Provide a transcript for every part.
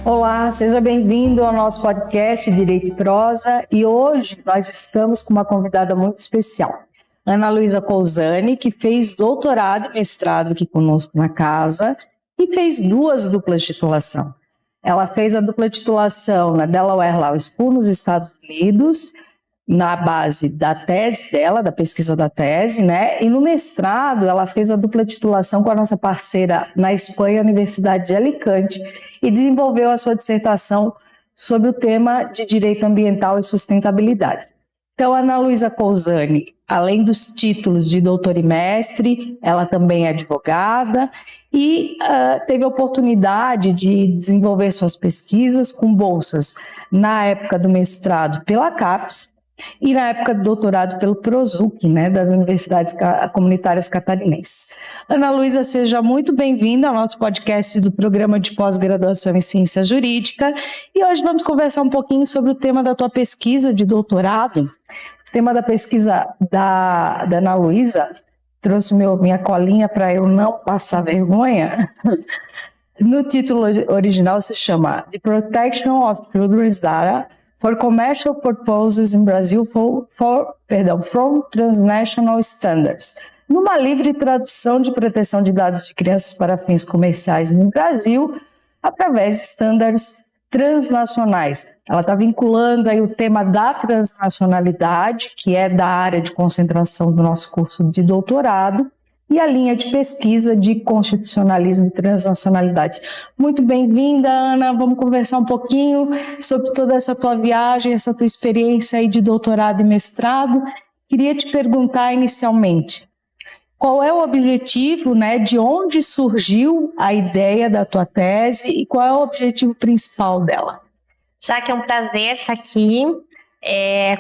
Olá, seja bem-vindo ao nosso podcast Direito e Prosa, e hoje nós estamos com uma convidada muito especial, Ana Luísa Cousani, que fez doutorado e mestrado aqui conosco na casa e fez 2 duplas titulação. Ela fez a dupla titulação na Delaware Law School, nos Estados Unidos, na base da tese dela, da pesquisa da tese, né? E no mestrado ela fez a dupla titulação com a nossa parceira na Espanha, a Universidade de Alicante, e desenvolveu a sua dissertação sobre o tema de direito ambiental e sustentabilidade. Então, a Ana Luísa Cousani, além dos títulos de doutora e mestre, ela também é advogada e teve a oportunidade de desenvolver suas pesquisas com bolsas na época do mestrado pela CAPES e na época do doutorado pelo PROSUC, né, das Universidades Comunitárias Catarinenses. Ana Luísa, seja muito bem-vinda ao nosso podcast do Programa de Pós-Graduação em Ciência Jurídica, e hoje vamos conversar um pouquinho sobre o tema da tua pesquisa de doutorado. O tema da pesquisa da Ana Luísa, trouxe minha colinha para eu não passar vergonha. No título original se chama The Protection of Children's Data for Commercial Purposes in Brazil from Transnational Standards. Numa livre tradução de proteção de dados de crianças para fins comerciais no Brasil, através de estándares transnacionais. Ela está vinculando aí o tema da transnacionalidade, que é da área de concentração do nosso curso de doutorado, e a linha de pesquisa de constitucionalismo e transnacionalidades. Muito bem-vinda, Ana. Vamos conversar um pouquinho sobre toda essa tua viagem, essa tua experiência aí de doutorado e mestrado. Queria te perguntar inicialmente, qual é o objetivo, né, de onde surgiu a ideia da tua tese e qual é o objetivo principal dela? Já que é um prazer estar aqui,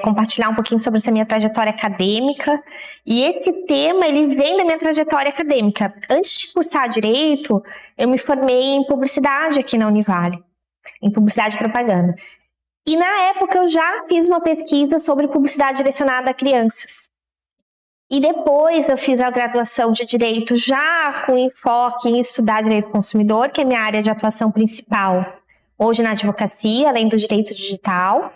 compartilhar um pouquinho sobre essa minha trajetória acadêmica. E esse tema, ele vem da minha trajetória acadêmica. Antes de cursar Direito, eu me formei em Publicidade aqui na Univale, em Publicidade e Propaganda. E na época eu já fiz uma pesquisa sobre publicidade direcionada a crianças. E depois eu fiz a graduação de Direito já com enfoque em estudar Direito do Consumidor, que é minha área de atuação principal, hoje na advocacia, além do Direito Digital.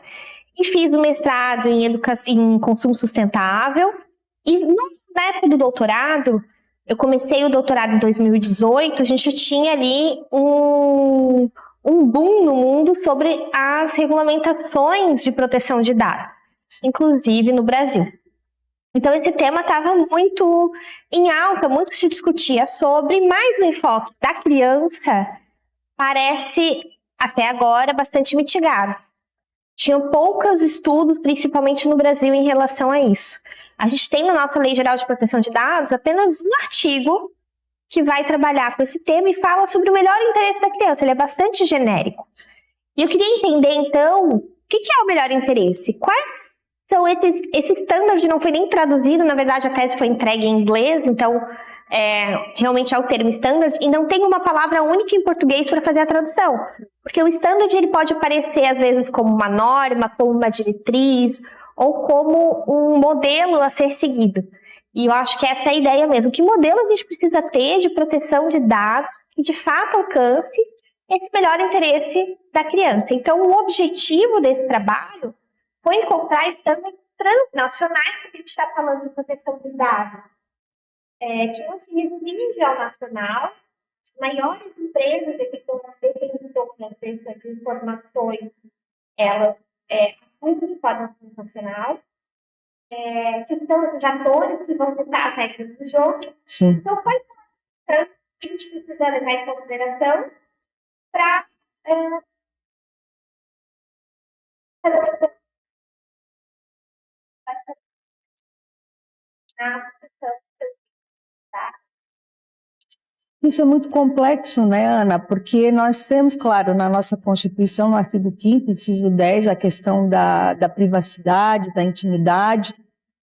E fiz o mestrado em Consumo Sustentável. E na época do doutorado, eu comecei o doutorado em 2018, a gente tinha ali um boom no mundo sobre as regulamentações de proteção de dados, inclusive no Brasil. Então esse tema estava muito em alta, muito se discutia sobre, mas no enfoque da criança parece, até agora, bastante mitigado. Tinham poucos estudos, principalmente no Brasil, em relação a isso. A gente tem na nossa Lei Geral de Proteção de Dados apenas um artigo que vai trabalhar com esse tema e fala sobre o melhor interesse da criança. Ele é bastante genérico. E eu queria entender, então, o que é o melhor interesse? Quais são esse standard? Não foi nem traduzido, na verdade a tese foi entregue em inglês, então realmente é o termo standard, e não tem uma palavra única em português para fazer a tradução. Porque o standard ele pode aparecer às vezes como uma norma, como uma diretriz, ou como um modelo a ser seguido. E eu acho que essa é a ideia mesmo. Que modelo a gente precisa ter de proteção de dados que de fato alcance esse melhor interesse da criança? Então o objetivo desse trabalho foi encontrar estándares transnacionais, porque a gente está falando de proteção de dados, que não se resume em nível nacional. As maiores empresas detentoras dessas informações, elas atuam de forma transnacional, que são os atores que vão ditar as regras do jogo. Sim. Então, foi importante que a gente precisa levar em consideração para Isso é muito complexo, né, Ana? Porque nós temos, claro, na nossa Constituição, no artigo 5º, inciso 10, a questão da privacidade, da intimidade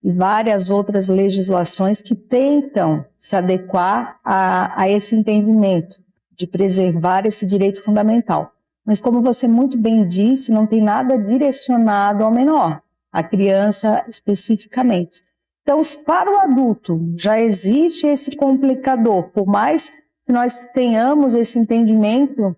e várias outras legislações que tentam se adequar a esse entendimento de preservar esse direito fundamental. Mas, como você muito bem disse, não tem nada direcionado ao menor, à criança especificamente. Então, para o adulto, já existe esse complicador, por mais que nós tenhamos esse entendimento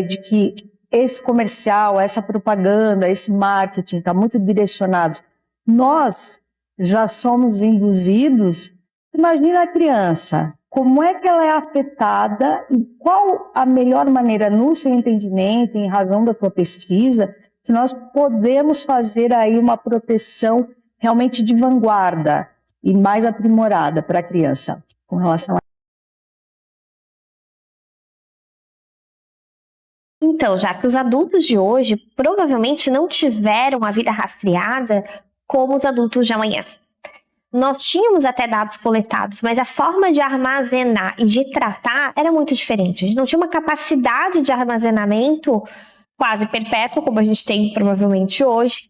de que esse comercial, essa propaganda, esse marketing está muito direcionado, nós já somos induzidos. Imagina a criança, como é que ela é afetada e qual a melhor maneira, no seu entendimento, em razão da tua pesquisa, que nós podemos fazer aí uma proteção realmente de vanguarda e mais aprimorada para a criança com relação a... Então, já que os adultos de hoje provavelmente não tiveram a vida rastreada como os adultos de amanhã. Nós tínhamos até dados coletados, mas a forma de armazenar e de tratar era muito diferente. A gente não tinha uma capacidade de armazenamento quase perpétua, como a gente tem provavelmente hoje.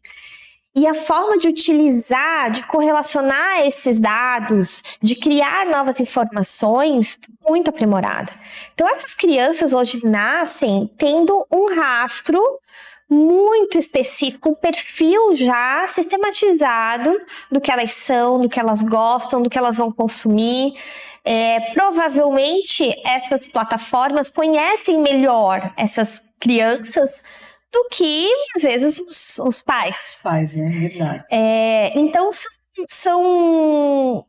E a forma de utilizar, de correlacionar esses dados, de criar novas informações, muito aprimorada. Então, essas crianças hoje nascem tendo um rastro muito específico, um perfil já sistematizado do que elas são, do que elas gostam, do que elas vão consumir. Provavelmente essas plataformas conhecem melhor essas crianças do que, às vezes, os pais. Os pais, né? Verdade. Então, são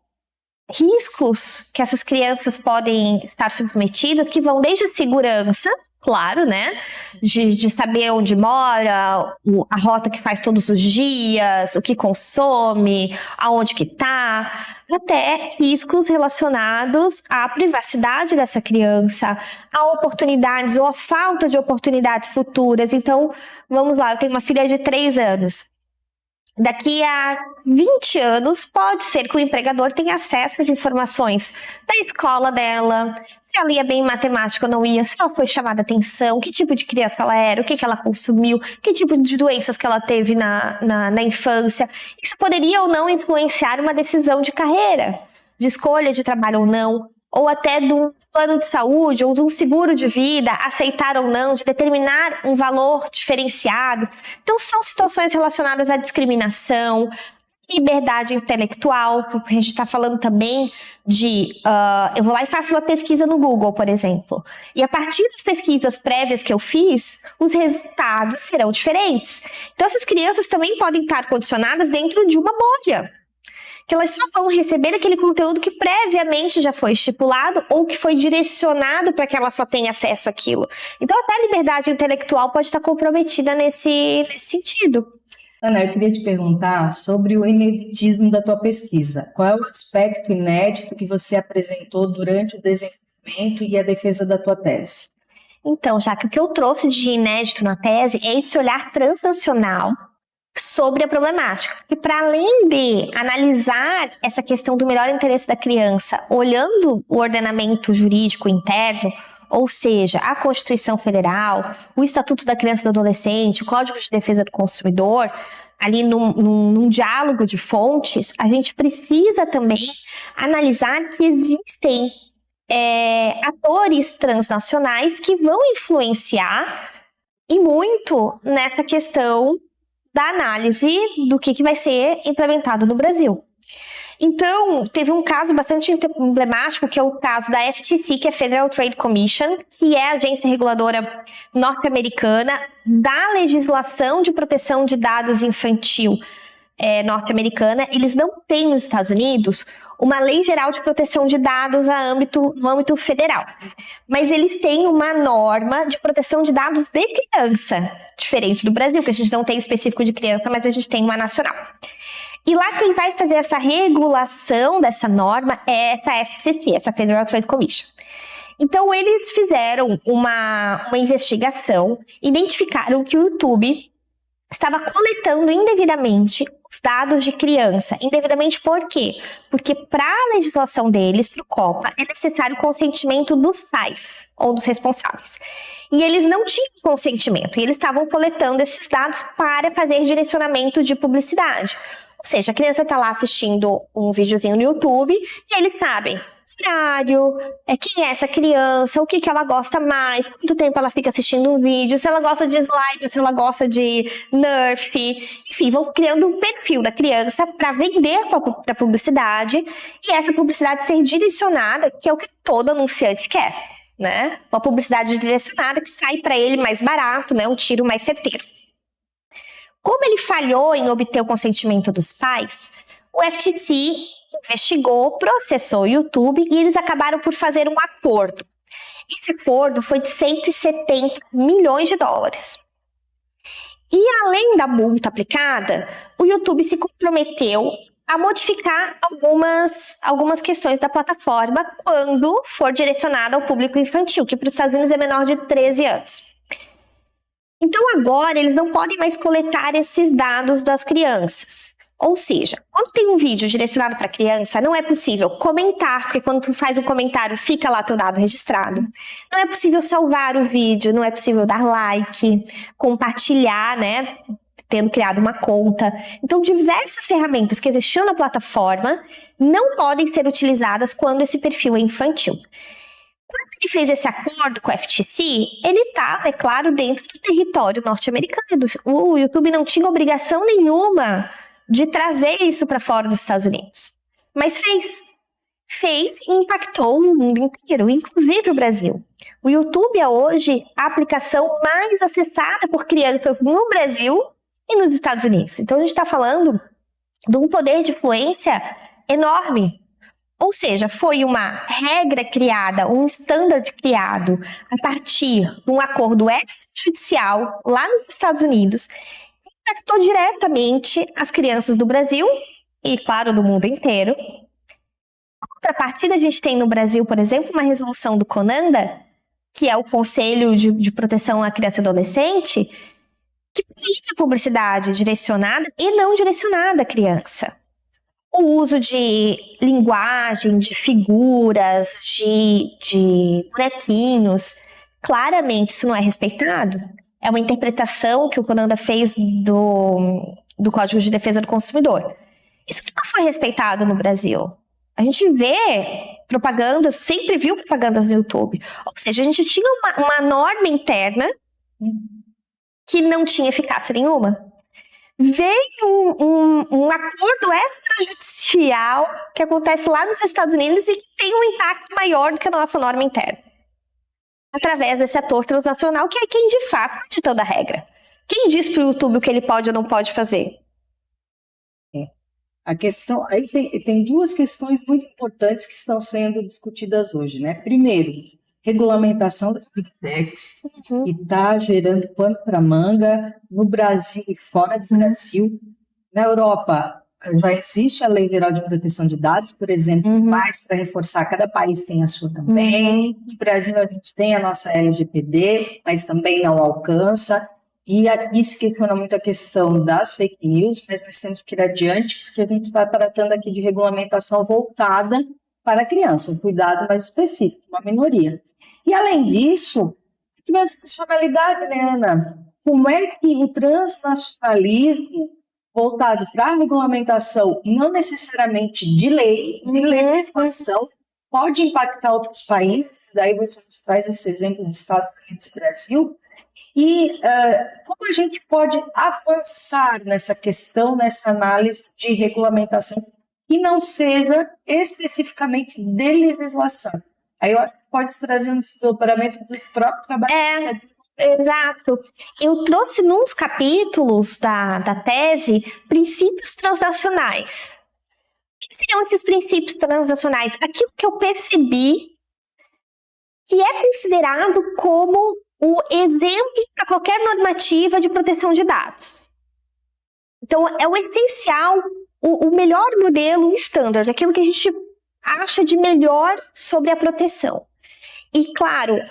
riscos que essas crianças podem estar submetidas, que vão desde a segurança, claro, né? De saber onde mora, a rota que faz todos os dias, o que consome, aonde que tá, até riscos relacionados à privacidade dessa criança, a oportunidades ou a falta de oportunidades futuras. Então, vamos lá, eu tenho uma filha de 3 anos. Daqui a 20 anos, pode ser que o empregador tenha acesso às informações da escola dela, se ela ia bem em matemática ou não ia, se ela foi chamada atenção, que tipo de criança ela era, o que ela consumiu, que tipo de doenças que ela teve na infância. Isso poderia ou não influenciar uma decisão de carreira, de escolha de trabalho ou não, ou até do plano de saúde ou de um seguro de vida, aceitar ou não, de determinar um valor diferenciado. Então, são situações relacionadas à discriminação, liberdade intelectual, porque a gente está falando também de... eu vou lá e faço uma pesquisa no Google, por exemplo, e a partir das pesquisas prévias que eu fiz, os resultados serão diferentes. Então, essas crianças também podem estar condicionadas dentro de uma bolha, que elas só vão receber aquele conteúdo que previamente já foi estipulado ou que foi direcionado para que ela só tenha acesso àquilo. Então, até a liberdade intelectual pode estar comprometida nesse sentido. Ana, eu queria te perguntar sobre o ineditismo da tua pesquisa. Qual é o aspecto inédito que você apresentou durante o desenvolvimento e a defesa da tua tese? Então, já que o que eu trouxe de inédito na tese é esse olhar transnacional sobre a problemática. E para além de analisar essa questão do melhor interesse da criança, olhando o ordenamento jurídico interno, ou seja, a Constituição Federal, o Estatuto da Criança e do Adolescente, o Código de Defesa do Consumidor, ali num diálogo de fontes, a gente precisa também analisar que existem atores transnacionais que vão influenciar e muito nessa questão da análise do que vai ser implementado no Brasil. Então, teve um caso bastante emblemático, que é o caso da FTC, que é Federal Trade Commission, que é a agência reguladora norte-americana da legislação de proteção de dados infantil norte-americana. Eles não têm nos Estados Unidos uma lei geral de proteção de dados no âmbito federal, mas eles têm uma norma de proteção de dados de criança, diferente do Brasil, que a gente não tem específico de criança, mas a gente tem uma nacional. E lá quem vai fazer essa regulação dessa norma é essa FTC, essa Federal Trade Commission. Então, eles fizeram uma investigação, identificaram que o YouTube estava coletando indevidamente os dados de criança. Indevidamente por quê? Porque para a legislação deles, para o COPPA, é necessário o consentimento dos pais ou dos responsáveis. E eles não tinham consentimento, e eles estavam coletando esses dados para fazer direcionamento de publicidade. Ou seja, a criança está lá assistindo um videozinho no YouTube e eles sabem horário, quem é essa criança, o que ela gosta mais, quanto tempo ela fica assistindo um vídeo, se ela gosta de slide, se ela gosta de Nerf, enfim, vão criando um perfil da criança para vender para a publicidade e essa publicidade ser direcionada, que é o que todo anunciante quer. né? Uma publicidade direcionada que sai para ele mais barato, né? Um tiro mais certeiro. Como ele falhou em obter o consentimento dos pais, o FTC investigou, processou o YouTube e eles acabaram por fazer um acordo. Esse acordo foi de 170 milhões de dólares. E além da multa aplicada, o YouTube se comprometeu a modificar algumas questões da plataforma quando for direcionada ao público infantil, que para os Estados Unidos é menor de 13 anos. Então agora eles não podem mais coletar esses dados das crianças. Ou seja, quando tem um vídeo direcionado para criança, não é possível comentar, porque quando tu faz um comentário fica lá teu dado registrado. Não é possível salvar o vídeo, não é possível dar like, compartilhar, né? Tendo criado uma conta. Então, diversas ferramentas que existiam na plataforma não podem ser utilizadas quando esse perfil é infantil. Quando ele fez esse acordo com o FTC, ele estava, é claro, dentro do território norte-americano. O YouTube não tinha obrigação nenhuma de trazer isso para fora dos Estados Unidos. Mas fez e impactou o mundo inteiro, inclusive o Brasil. O YouTube é hoje a aplicação mais acessada por crianças no Brasil e nos Estados Unidos. Então a gente está falando de um poder de influência enorme. Ou seja, foi uma regra criada, um standard criado a partir de um acordo extrajudicial lá nos Estados Unidos, que impactou diretamente as crianças do Brasil e, claro, do mundo inteiro. Em contrapartida, a gente tem no Brasil, por exemplo, uma resolução do CONANDA, que é o Conselho de Proteção à Criança e Adolescente, que proíbe a publicidade direcionada e não direcionada à criança. O uso de linguagem, de figuras, de bonequinhos, claramente isso não é respeitado. É uma interpretação que o CONANDA fez do Código de Defesa do Consumidor. Isso nunca foi respeitado no Brasil. A gente vê propagandas, sempre viu propagandas no YouTube. Ou seja, a gente tinha uma norma interna que não tinha eficácia nenhuma. Veio um acordo extrajudicial que acontece lá nos Estados Unidos e que tem um impacto maior do que a nossa norma interna. Através desse ator transnacional, que é quem de fato está ditando a regra. Quem diz para o YouTube o que ele pode ou não pode fazer? A questão, aí tem duas questões muito importantes que estão sendo discutidas hoje, né? Primeiro, regulamentação das Big Techs, que está gerando pano para manga no Brasil e fora do Brasil. Na Europa, já existe a Lei Geral de Proteção de Dados, por exemplo, mas para reforçar, cada país tem a sua também. No Brasil, a gente tem a nossa LGPD, mas também não alcança. E aqui se questiona muito a questão das fake news, mas nós temos que ir adiante, porque a gente está tratando aqui de regulamentação voltada para a criança, um cuidado mais específico, uma minoria. E, além disso, transnacionalidade, né, Ana? Como é que o transnacionalismo voltado para a regulamentação, não necessariamente de lei, de legislação, pode impactar outros países? Daí você nos traz esse exemplo dos Estados Unidos e Brasil. E como a gente pode avançar nessa questão, nessa análise de regulamentação que não seja especificamente de legislação? Aí eu acho que pode trazer um desdobramento do próprio trabalho. Exato. Eu trouxe nos capítulos da tese princípios transnacionais. O que seriam esses princípios transnacionais? Aquilo que eu percebi que é considerado como o exemplo para qualquer normativa de proteção de dados. Então, é o essencial, o melhor modelo, o standard, aquilo que a gente acha de melhor sobre a proteção. E, claro,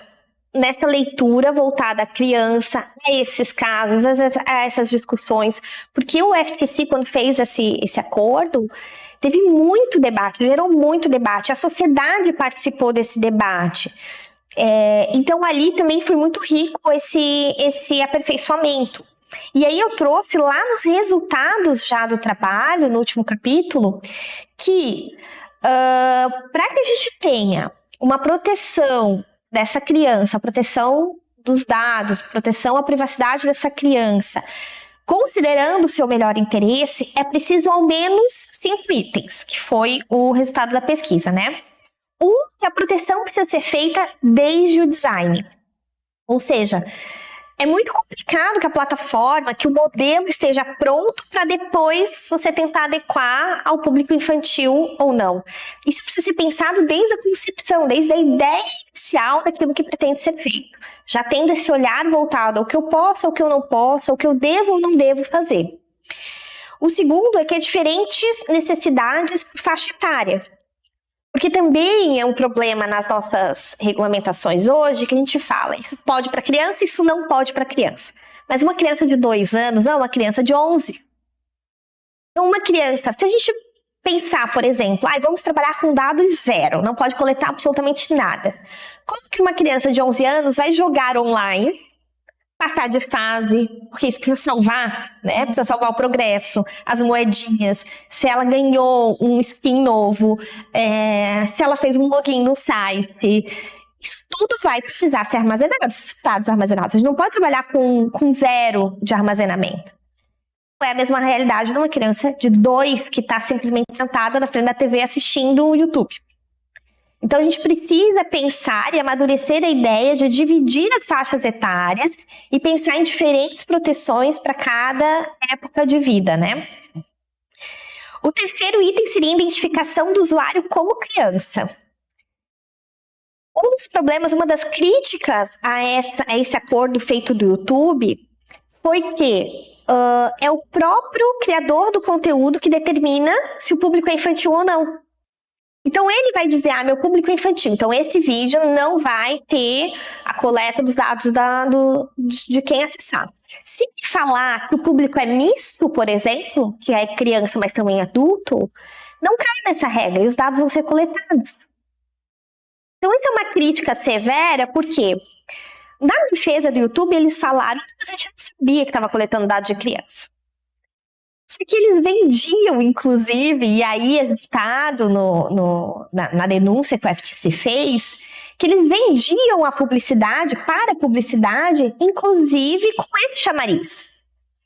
nessa leitura voltada à criança, a esses casos, a essas discussões, porque o FTC, quando fez esse acordo, teve muito debate, gerou muito debate, a sociedade participou desse debate. Então ali também foi muito rico esse aperfeiçoamento. E aí eu trouxe lá nos resultados já do trabalho, no último capítulo, que para que a gente tenha uma proteção dessa criança, proteção dos dados, proteção à privacidade dessa criança, considerando o seu melhor interesse, é preciso ao menos 5 itens, que foi o resultado da pesquisa, né? Que a proteção precisa ser feita desde o design. Ou seja, é muito complicado que a plataforma, que o modelo esteja pronto para depois você tentar adequar ao público infantil ou não. Isso precisa ser pensado desde a concepção, desde a ideia inicial daquilo que pretende ser feito. Já tendo esse olhar voltado ao que eu posso, ao que eu não posso, ao que eu devo ou não devo fazer. O segundo é que há diferentes necessidades por faixa etária. Porque também é um problema nas nossas regulamentações hoje que a gente fala, isso pode para criança, isso não pode para criança. Mas uma criança de 2 anos é uma criança de 11. Então uma criança, se a gente pensar, por exemplo, vamos trabalhar com dados 0, não pode coletar absolutamente nada. Como que uma criança de 11 anos vai jogar online, passar de fase, porque isso precisa salvar, né? Precisa salvar o progresso, as moedinhas, se ela ganhou um skin novo, se ela fez um login no site. Isso tudo vai precisar ser armazenado, esses dados armazenados. A gente não pode trabalhar com 0 de armazenamento. Não é a mesma realidade de uma criança de 2 que está simplesmente sentada na frente da TV assistindo o YouTube. Então, a gente precisa pensar e amadurecer a ideia de dividir as faixas etárias e pensar em diferentes proteções para cada época de vida, né? O terceiro item seria a identificação do usuário como criança. Um dos problemas, uma das críticas a esse acordo feito do YouTube foi que é o próprio criador do conteúdo que determina se o público é infantil ou não. Então, ele vai dizer, meu público é infantil, então esse vídeo não vai ter a coleta dos dados de quem acessar. Se falar que o público é misto, por exemplo, que é criança, mas também adulto, não cai nessa regra e os dados vão ser coletados. Então, isso é uma crítica severa, porque na defesa do YouTube, eles falaram que a gente não sabia que estava coletando dados de criança. Só que eles vendiam, inclusive, e aí é citado na denúncia que o FTC fez, que eles vendiam a publicidade para a publicidade, inclusive com esse chamariz,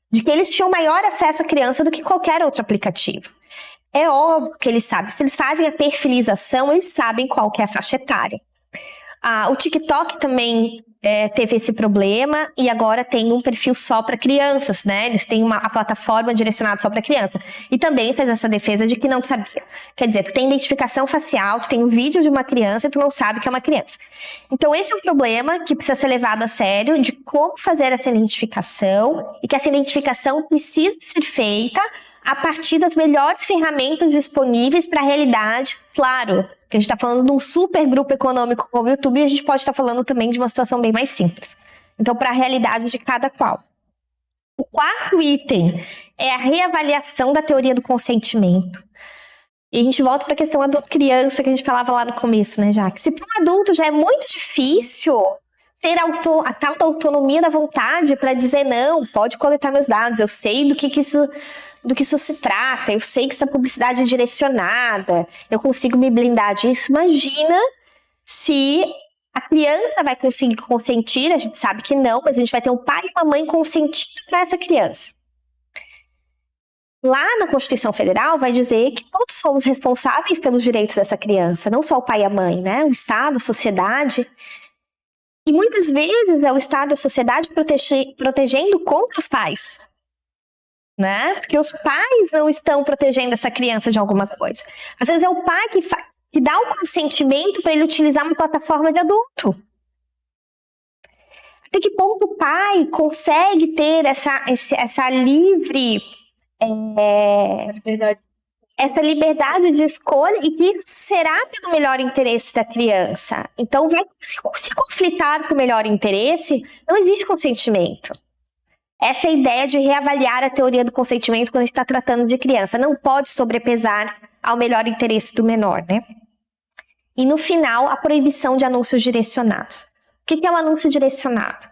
de que eles tinham maior acesso à criança do que qualquer outro aplicativo. É óbvio que eles sabem, se eles fazem a perfilização, eles sabem qual que é a faixa etária. O TikTok também teve esse problema e agora tem um perfil só para crianças, né? Eles têm a plataforma direcionada só para criança. E também fez essa defesa de que não sabia. Quer dizer, tu tem identificação facial, tu tem um vídeo de uma criança e tu não sabe que é uma criança. Então esse é um problema que precisa ser levado a sério, de como fazer essa identificação e que essa identificação precisa ser feita a partir das melhores ferramentas disponíveis para a realidade. Claro, que a gente está falando de um super grupo econômico como o YouTube, e a gente pode estar falando também de uma situação bem mais simples. Então, para a realidade de cada qual. O quarto item é a reavaliação da teoria do consentimento. E a gente volta para a questão adulto-criança que a gente falava lá no começo, né, Jaque? Se para um adulto já é muito difícil ter a tal da autonomia da vontade para dizer não, pode coletar meus dados, eu sei do que isso se trata, eu sei que essa publicidade é direcionada, eu consigo me blindar disso. Imagina se a criança vai conseguir consentir, a gente sabe que não, mas a gente vai ter um pai e uma mãe consentindo para essa criança. Lá na Constituição Federal vai dizer que todos somos responsáveis pelos direitos dessa criança, não só o pai e a mãe, né? O Estado, a sociedade. E muitas vezes é o Estado e a sociedade protegendo contra os pais. Né? Porque os pais não estão protegendo essa criança de alguma coisa. Às vezes é o pai que dá o consentimento para ele utilizar uma plataforma de adulto. Até que ponto o pai consegue ter essa livre essa liberdade de escolha e que isso será pelo melhor interesse da criança. Então, se conflitar com o melhor interesse, não existe consentimento. Essa é a ideia de reavaliar a teoria do consentimento quando a gente está tratando de criança. Não pode sobrepesar ao melhor interesse do menor, né? E no final, a proibição de anúncios direcionados. O que é um anúncio direcionado?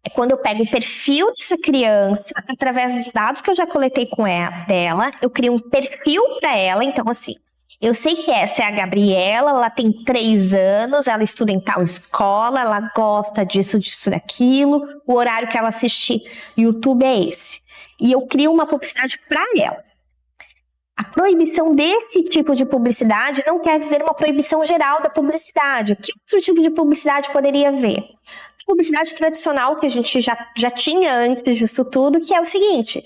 É quando eu pego o perfil dessa criança, através dos dados que eu já coletei com dela, eu crio um perfil para ela. Então, assim, eu sei que essa é a Gabriela, ela tem 3 anos, ela estuda em tal escola, ela gosta disso, daquilo, o horário que ela assiste YouTube é esse. E eu crio uma publicidade para ela. A proibição desse tipo de publicidade não quer dizer uma proibição geral da publicidade. Que outro tipo de publicidade poderia haver? Publicidade tradicional que a gente já tinha antes disso tudo, que é o seguinte: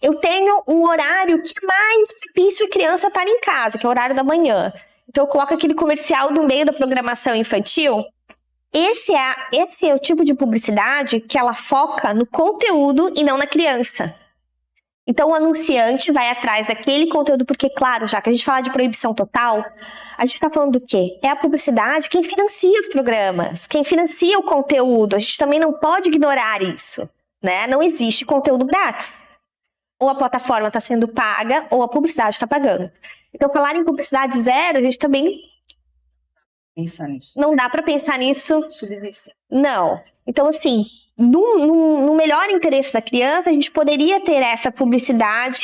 eu tenho um horário que é mais propício a criança estar em casa, que é o horário da manhã. Então eu coloco aquele comercial no meio da programação infantil. Esse é o tipo de publicidade que ela foca no conteúdo e não na criança. Então o anunciante vai atrás daquele conteúdo, porque, claro, já que a gente fala de proibição total, a gente está falando do quê? É a publicidade quem financia os programas, quem financia o conteúdo. A gente também não pode ignorar isso, né? Não existe conteúdo grátis. Ou a plataforma está sendo paga, ou a publicidade está pagando. Então, falar em publicidade zero, a gente também Pensar nisso. não dá para pensar nisso. Subsistir. Não. Então, assim, no melhor interesse da criança, a gente poderia ter essa publicidade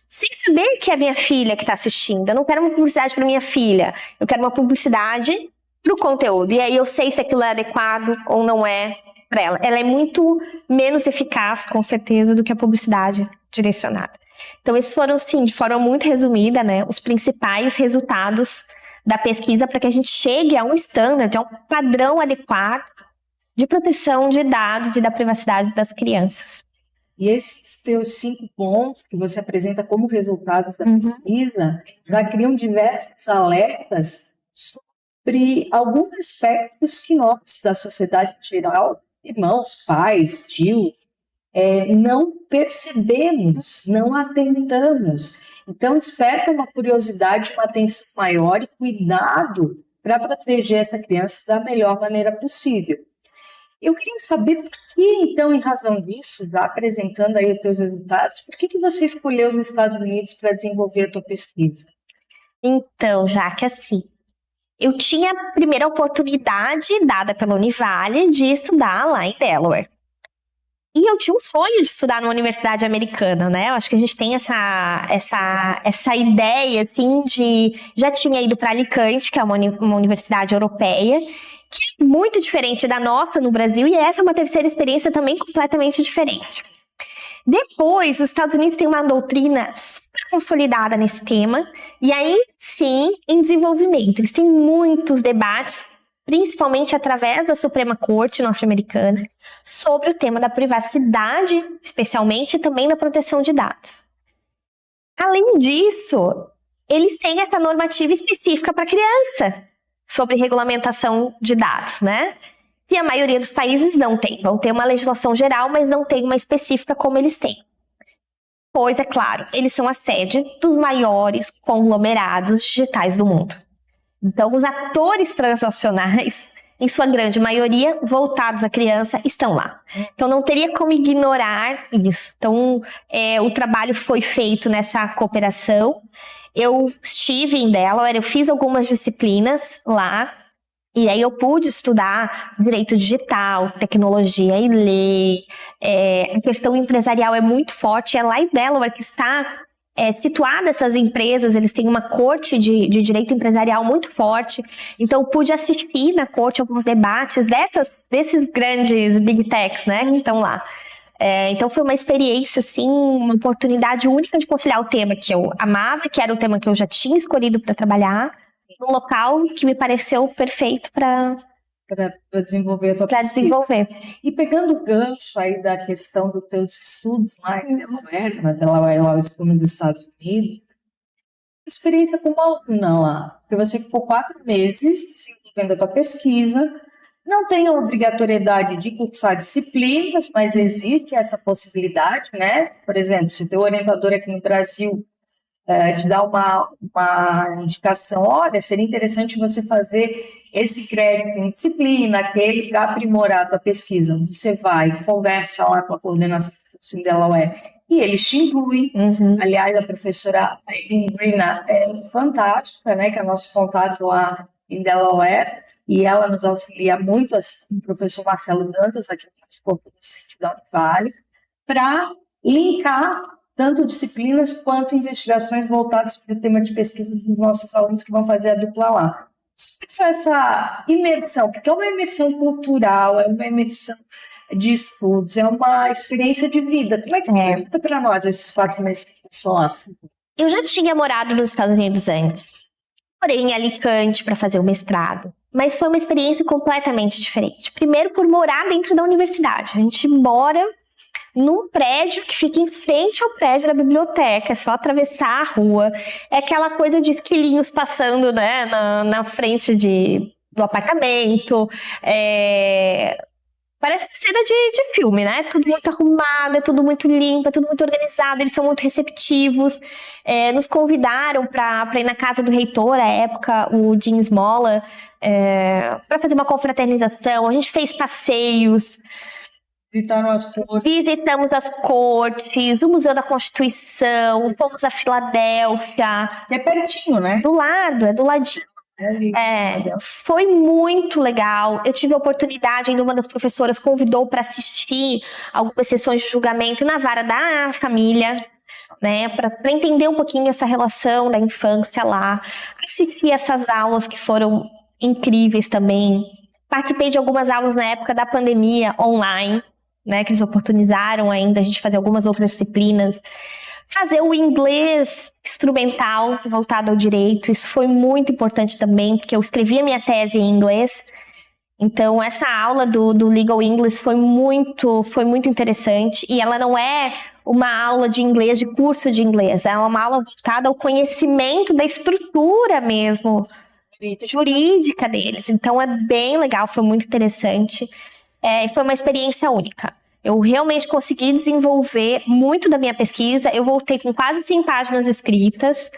sem saber que é a minha filha que está assistindo. Eu não quero uma publicidade para minha filha. Eu quero uma publicidade para o conteúdo. E aí eu sei se aquilo é adequado ou não é para ela. Ela é muito menos eficaz, com certeza, do que a publicidade direcionada. Então, esses foram, sim, de forma muito resumida, né, os principais resultados da pesquisa para que a gente chegue a um standard, a um padrão adequado de proteção de dados e da privacidade das crianças. E esses teus 5 pontos que você apresenta como resultados da pesquisa já criam diversos alertas sobre alguns aspectos que nós, da sociedade em geral, irmãos, pais, tios, não percebemos, não atentamos. Então, desperta uma curiosidade, uma atenção maior e cuidado para proteger essa criança da melhor maneira possível. Eu queria saber por que, então, em razão disso, já apresentando aí os teus resultados, por que você escolheu os Estados Unidos para desenvolver a tua pesquisa? Então, Jaque, assim, eu tinha a primeira oportunidade dada pela Univale de estudar lá em Delaware. E eu tinha um sonho de estudar numa universidade americana, né? Eu acho que a gente tem essa ideia, assim, de... Já tinha ido para Alicante, que é uma universidade europeia, que é muito diferente da nossa no Brasil, e essa é uma terceira experiência também completamente diferente. Depois, os Estados Unidos têm uma doutrina super consolidada nesse tema, e aí, sim, em desenvolvimento. Eles têm muitos debates, principalmente através da Suprema Corte norte-americana, sobre o tema da privacidade, especialmente, e também da proteção de dados. Além disso, eles têm essa normativa específica para criança, sobre regulamentação de dados, né? E a maioria dos países não tem. Vão ter uma legislação geral, mas não tem uma específica como eles têm. Pois, é claro, eles são a sede dos maiores conglomerados digitais do mundo. Então, os atores transacionais, em sua grande maioria, voltados à criança, estão lá. Então, não teria como ignorar isso. Então, o trabalho foi feito nessa cooperação. Eu estive em Delaware, eu fiz algumas disciplinas lá, e aí eu pude estudar direito digital, tecnologia e lei. A questão empresarial é muito forte, é lá em Delaware que está situada essas empresas, eles têm uma corte de direito empresarial muito forte, então eu pude assistir na corte alguns debates desses grandes big techs, né, que estão lá. Então foi uma experiência, assim, uma oportunidade única de conciliar o tema que eu amava, que era o tema que eu já tinha escolhido para trabalhar, num local que me pareceu perfeito para desenvolver a tua pesquisa. Desenvolver. E pegando o gancho aí da questão dos teus estudos lá em Delaware, na Delaware Law School dos Estados Unidos, experiência como aluna lá, porque você ficou 4 meses desenvolvendo a tua pesquisa, não tem a obrigatoriedade de cursar disciplinas, mas existe essa possibilidade, né? Por exemplo, se teu orientador aqui no Brasil te dá uma indicação, olha, seria interessante você fazer esse crédito em disciplina, aquele para aprimorar a tua pesquisa. Você vai, conversa lá com a coordenação do curso em Delaware e eles te incluem. Aliás, a professora Aileen Grina é fantástica, né, que é o nosso contato lá em Delaware, e ela nos auxilia muito, assim, o professor Marcelo Dantas, aqui no Corpo Docente da Univale, para linkar tanto disciplinas quanto investigações voltadas para o tema de pesquisa dos nossos alunos que vão fazer a dupla lá. Como foi essa imersão? Porque é uma imersão cultural, é uma imersão de estudos, é uma experiência de vida. Como é que foi para nós esses 4 meses que passou lá? Eu já tinha morado nos Estados Unidos antes, porém em Alicante para fazer o mestrado. Mas foi uma experiência completamente diferente. Primeiro, por morar dentro da universidade. A gente mora num prédio que fica em frente ao prédio da biblioteca. É só atravessar a rua. É aquela coisa de esquilinhos passando, né, na frente do apartamento. Parece cena de filme, né? Tudo muito arrumado, é tudo muito limpo, é tudo muito organizado, eles são muito receptivos. Nos convidaram para ir na casa do reitor, à época, o Jim Smolla, para fazer uma confraternização. A gente fez passeios. Visitamos as cortes, o Museu da Constituição, fomos a Filadélfia. É pertinho, né? Do lado, é do ladinho. Foi muito legal. Eu tive a oportunidade, ainda uma das professoras convidou para assistir algumas sessões de julgamento na vara da família, né, para entender um pouquinho essa relação da infância lá. Assisti essas aulas que foram incríveis também. Participei de algumas aulas na época da pandemia online, né, que eles oportunizaram ainda a gente fazer algumas outras disciplinas. Fazer o inglês instrumental voltado ao direito, isso foi muito importante também, porque eu escrevi a minha tese em inglês. Então, essa aula do Legal English foi muito interessante. E ela não é uma aula de inglês, de curso de inglês. Ela é uma aula voltada ao conhecimento da estrutura mesmo, jurídica deles. Então, é bem legal, foi muito interessante. E foi uma experiência única. Eu realmente consegui desenvolver muito da minha pesquisa. Eu voltei com quase 100 páginas escritas.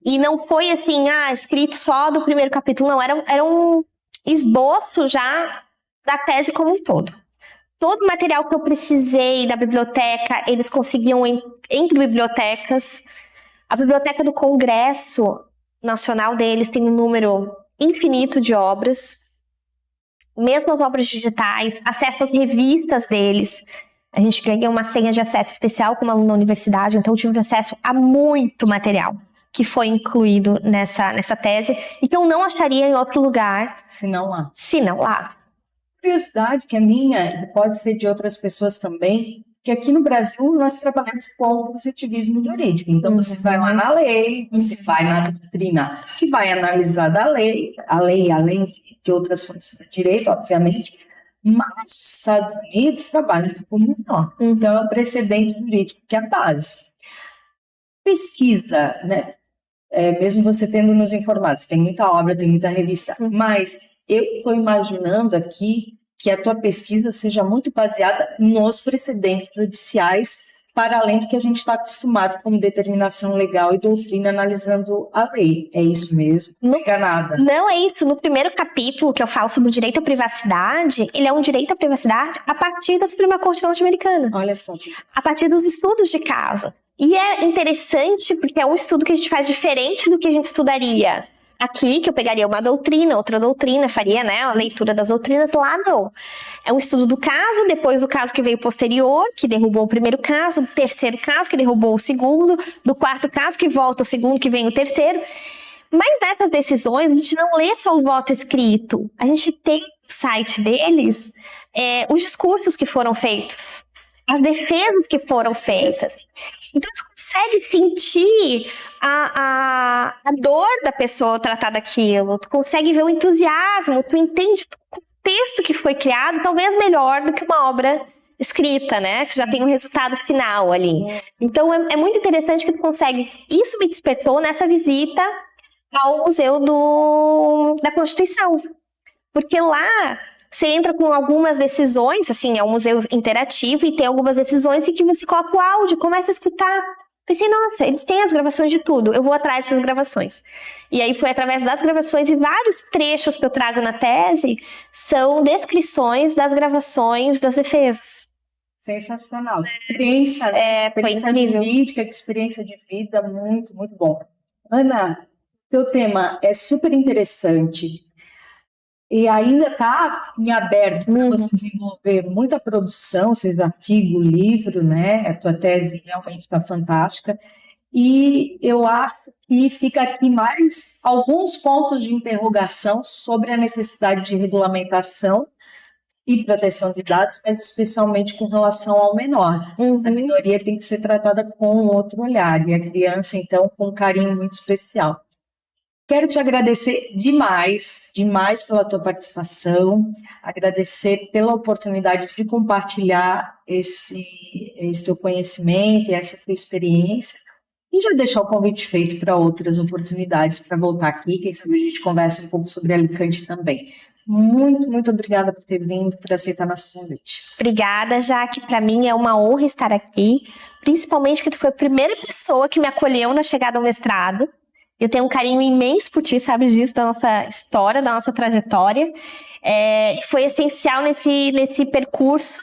E não foi assim, escrito só do primeiro capítulo. Não, era um esboço já da tese como um todo. Todo o material que eu precisei da biblioteca, eles conseguiam entre bibliotecas. A biblioteca do Congresso Nacional deles tem um número infinito de obras. Mesmo as obras digitais, acesso às revistas deles. A gente ganhou uma senha de acesso especial como aluno da universidade, então eu tive acesso a muito material que foi incluído nessa tese e que eu não acharia em outro lugar. Se não lá. Curiosidade que é minha, pode ser de outras pessoas também, que aqui no Brasil nós trabalhamos com o positivismo jurídico. Então você vai lá na lei, você vai na doutrina que vai analisar da lei, além de outras fontes do direito, obviamente, mas os Estados Unidos trabalham como não. Então, é um precedente jurídico que é a base. Pesquisa, né? Mesmo você tendo nos informado, tem muita obra, tem muita revista, mas eu estou imaginando aqui que a tua pesquisa seja muito baseada nos precedentes judiciais, para além do que a gente está acostumado com determinação legal e doutrina analisando a lei. É isso mesmo? Não enganada. Não é isso. No primeiro capítulo que eu falo sobre o direito à privacidade, ele é um direito à privacidade a partir da Suprema Corte norte-americana. Olha só. A partir dos estudos de caso. E é interessante porque é um estudo que a gente faz diferente do que a gente estudaria aqui, que eu pegaria uma doutrina, outra doutrina, faria, né, a leitura das doutrinas. Lá não. É um estudo do caso, depois do caso que veio posterior, que derrubou o primeiro caso, do terceiro caso, que derrubou o segundo, do quarto caso, que volta o segundo, que vem o terceiro. Mas nessas decisões, a gente não lê só o voto escrito. A gente tem no site deles os discursos que foram feitos, as defesas que foram feitas. Então, tu consegue sentir a dor da pessoa tratar daquilo, tu consegue ver o entusiasmo, tu entende o contexto que foi criado, talvez melhor do que uma obra escrita, né? Que já tem um resultado final ali. Então, é muito interessante que tu consegue... Isso me despertou nessa visita ao Museu da Constituição. Porque lá... Você entra com algumas decisões, assim, é um museu interativo e tem algumas decisões em que você coloca o áudio, começa a escutar. Pensei, nossa, eles têm as gravações de tudo, eu vou atrás dessas gravações. E aí foi através das gravações e vários trechos que eu trago na tese são descrições das gravações das defesas. Sensacional. Experiência, experiência jurídica, experiência de vida, muito, muito bom. Ana, teu tema é super interessante. E ainda está em aberto para você desenvolver muita produção, seja artigo, livro, né? A tua tese realmente está fantástica. E eu acho que fica aqui mais alguns pontos de interrogação sobre a necessidade de regulamentação e proteção de dados, mas especialmente com relação ao menor. A minoria tem que ser tratada com outro olhar, e a criança, então, com um carinho muito especial. Quero te agradecer demais, demais pela tua participação, agradecer pela oportunidade de compartilhar esse teu conhecimento e essa tua experiência, e já deixar o convite feito para outras oportunidades para voltar aqui, quem sabe a gente conversa um pouco sobre Alicante também. Muito, muito obrigada por ter vindo, por aceitar nosso convite. Obrigada, Jaque. Para mim é uma honra estar aqui, principalmente porque tu foi a primeira pessoa que me acolheu na chegada ao mestrado. Eu tenho um carinho imenso por ti, sabes disso, da nossa história, da nossa trajetória. Foi essencial nesse percurso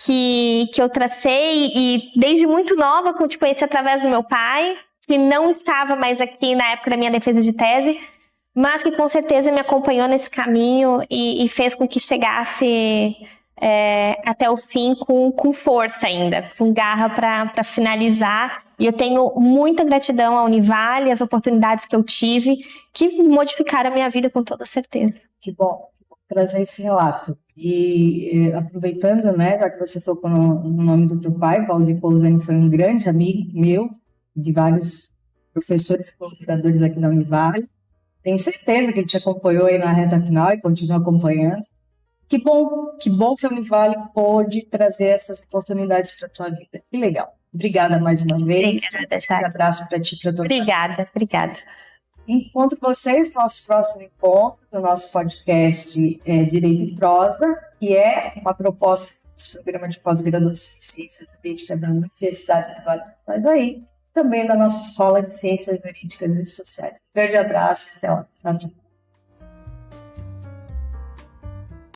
que eu tracei, e desde muito nova, que eu te conheci através do meu pai, que não estava mais aqui na época da minha defesa de tese, mas que com certeza me acompanhou nesse caminho e fez com que chegasse até o fim com força ainda, com garra para finalizar. E eu tenho muita gratidão à Univale, às oportunidades que eu tive, que modificaram a minha vida com toda certeza. Que bom trazer esse relato. E aproveitando, né, já que você tocou no nome do teu pai, Valdir Cousani foi um grande amigo meu, de vários professores e colaboradores aqui da Univale. Tenho certeza que ele te acompanhou aí na reta final e continua acompanhando. Que bom que a Univale pôde trazer essas oportunidades para a tua vida. Que legal. Obrigada mais uma vez. Obrigada, Um abraço para ti e para tua Obrigada. Encontro vocês no nosso próximo encontro do nosso podcast Direito em Prosa, que é uma proposta do programa de pós-graduação em Ciência Jurídica da Universidade do Vale do Itajaí, também da nossa Escola de Ciências Jurídicas e Sociais. Grande abraço, até lá. Tchau, tchau.